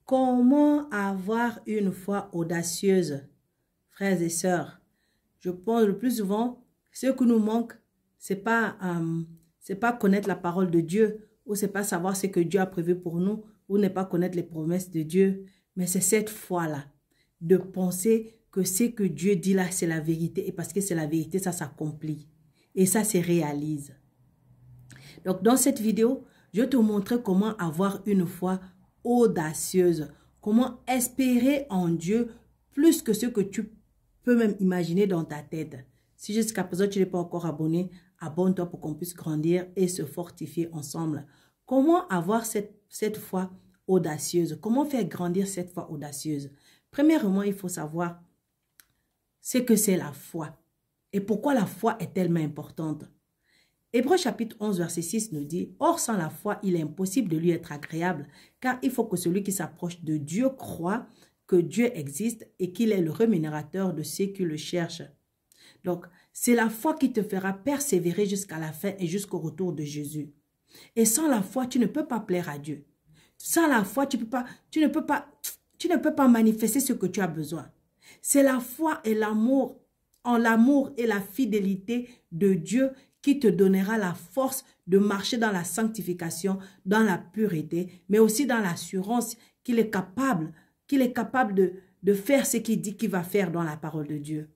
Comment avoir une foi audacieuse? Frères et sœurs, je pense le plus souvent, ce qui nous manque, c'est pas connaître la parole de Dieu, ou c'est pas savoir ce que Dieu a prévu pour nous, ou ne pas connaître les promesses de Dieu, mais c'est cette foi-là, de penser que ce que Dieu dit là, c'est la vérité, et parce que c'est la vérité, ça s'accomplit, et ça se réalise. Donc, dans cette vidéo, je vais te montrer comment avoir une foi audacieuse, comment espérer en Dieu plus que ce que tu peux même imaginer dans ta tête. Si jusqu'à présent, tu n'es pas encore abonné, abonne-toi pour qu'on puisse grandir et se fortifier ensemble. Comment avoir cette foi audacieuse? Comment faire grandir cette foi audacieuse? Premièrement, il faut savoir ce que c'est la foi et pourquoi la foi est tellement importante. Hébreux chapitre 11, verset 6 nous dit, « Or, sans la foi, il est impossible de lui être agréable, car il faut que celui qui s'approche de Dieu croit que Dieu existe et qu'il est le rémunérateur de ceux qui le cherchent. » Donc, c'est la foi qui te fera persévérer jusqu'à la fin et jusqu'au retour de Jésus. Et sans la foi, tu ne peux pas plaire à Dieu. Sans la foi, tu ne peux pas manifester ce que tu as besoin. C'est la foi et l'amour, en l'amour et la fidélité de Dieu qui te donnera la force de marcher dans la sanctification, dans la pureté, mais aussi dans l'assurance qu'il est capable de faire ce qu'il dit qu'il va faire dans la parole de Dieu.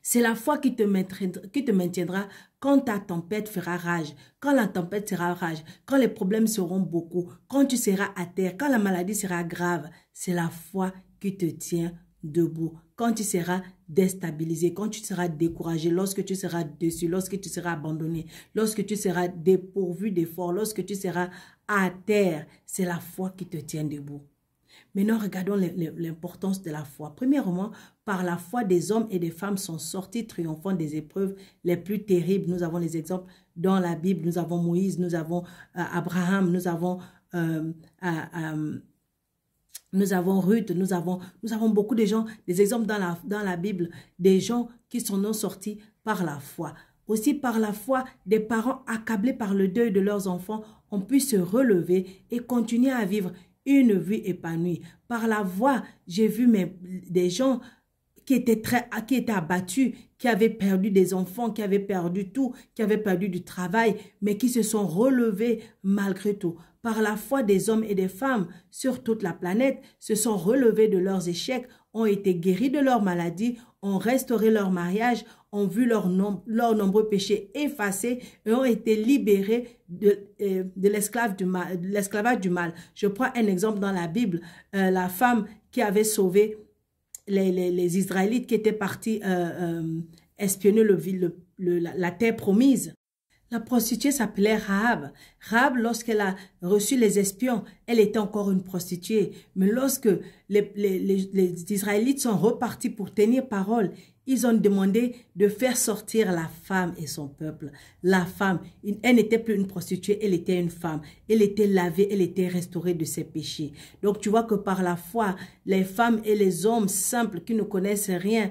C'est la foi qui te maintiendra quand ta tempête fera rage, quand la tempête sera rage, quand les problèmes seront beaucoup, quand tu seras à terre, quand la maladie sera grave. C'est la foi qui te tient debout. Quand tu seras déstabilisé, quand tu seras découragé, lorsque tu seras déçu, lorsque tu seras abandonné, lorsque tu seras dépourvu d'efforts, lorsque tu seras à terre, c'est la foi qui te tient debout. Maintenant, regardons l'importance de la foi. Premièrement, par la foi, des hommes et des femmes sont sortis triomphants des épreuves les plus terribles. Nous avons les exemples dans la Bible. Nous avons Moïse, nous avons Abraham, nous avons Ruth, nous avons beaucoup de gens, des exemples dans la Bible, des gens qui sont sortis par la foi. Aussi par la foi, des parents accablés par le deuil de leurs enfants ont pu se relever et continuer à vivre une vie épanouie. Par la voie, j'ai vu des gens qui étaient abattus, qui avaient perdu des enfants, qui avaient perdu tout, qui avaient perdu du travail, mais qui se sont relevés malgré tout. Par la foi, des hommes et des femmes sur toute la planète se sont relevés de leurs échecs, ont été guéris de leurs maladies, ont restauré leur mariage, ont vu leurs nombreux péchés effacés et ont été libérés de l'esclavage du mal. Je prends un exemple dans la Bible, la femme qui avait sauvé les Israélites qui étaient partis espionner la terre promise. La prostituée s'appelait Rahab. Rahab, lorsqu'elle a reçu les espions, elle était encore une prostituée. Mais lorsque les Israélites sont repartis pour tenir parole, ils ont demandé de faire sortir la femme et son peuple. La femme, elle n'était plus une prostituée, elle était une femme. Elle était lavée, elle était restaurée de ses péchés. Donc tu vois que par la foi, les femmes et les hommes simples qui ne connaissent rien,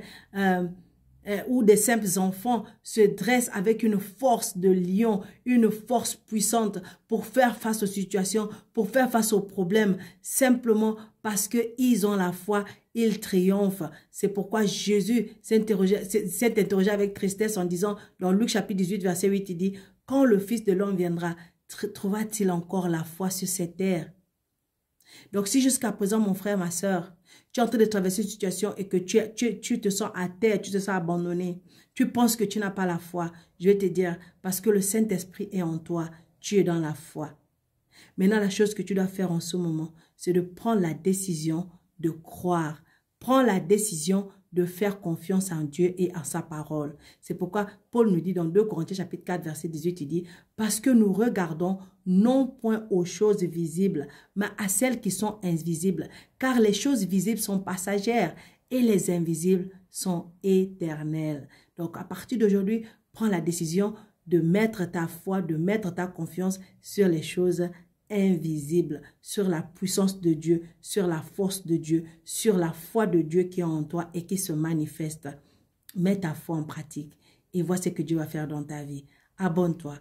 où des simples enfants se dressent avec une force de lion, une force puissante pour faire face aux situations, pour faire face aux problèmes, simplement parce qu'ils ont la foi, ils triomphent. C'est pourquoi Jésus s'est interrogé avec tristesse en disant, dans Luc chapitre 18, verset 8, il dit, « Quand le Fils de l'homme viendra, trouvera-t-il encore la foi sur cette terre ?» Donc, si jusqu'à présent, mon frère, ma soeur, tu es en train de traverser une situation et que tu te sens à terre, tu te sens abandonné, tu penses que tu n'as pas la foi, je vais te dire, parce que le Saint-Esprit est en toi, tu es dans la foi. Maintenant, la chose que tu dois faire en ce moment, c'est de prendre la décision de croire. Prends la décision de faire confiance en Dieu et à sa parole. C'est pourquoi Paul nous dit dans 2 Corinthiens chapitre 4 verset 18, il dit « Parce que nous regardons non point aux choses visibles, mais à celles qui sont invisibles, car les choses visibles sont passagères et les invisibles sont éternelles. » Donc à partir d'aujourd'hui, prends la décision de mettre ta foi, de mettre ta confiance sur les choses invisible, sur la puissance de Dieu, sur la force de Dieu, sur la foi de Dieu qui est en toi et qui se manifeste. Mets ta foi en pratique et vois ce que Dieu va faire dans ta vie. Abonne-toi.